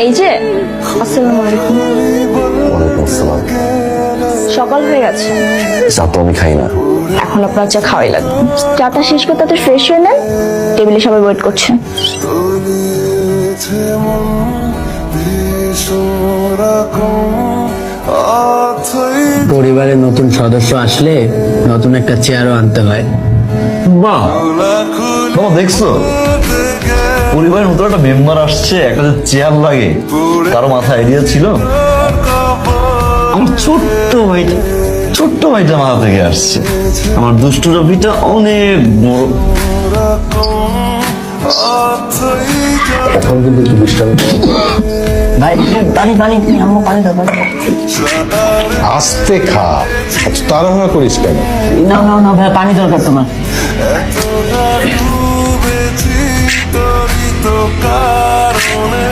এই যে, আসসালামু আলাইকুম। ওয়ালাইকুম আসসালাম। সকাল হয়ে গেছে, চা তো আমি খাই না। এখন আপনার চা খাওয়াই লাগবে। চাটা শেষ করতে তো ফ্রেশ হয়ে নেন, টেবিলে সবাই ওয়েট করছে। পরিবারে নতুন সদস্য আসলে নতুন একটা চেয়ারও আনতে হয়। বাহ, বাবা দেখছো পরিবারের নতুন একটা মেম্বার আসছে, একটা যে চেয়ার লাগে, কারো মাথা আইডিয়া ছিল? আমার ছোট্ট ভাইটা মাথা থেকে আসছে। আমার দুষ্টু রবিটা অনেক বড়। এখন কিন্তু একটু বিশ্রাম ভাই পানি পানি আম্মু পানি দাও। আস্তে খা, তাড়াহুড়া করিস কেন? না না না ভাই, পানি দরকার তোমার। কারণে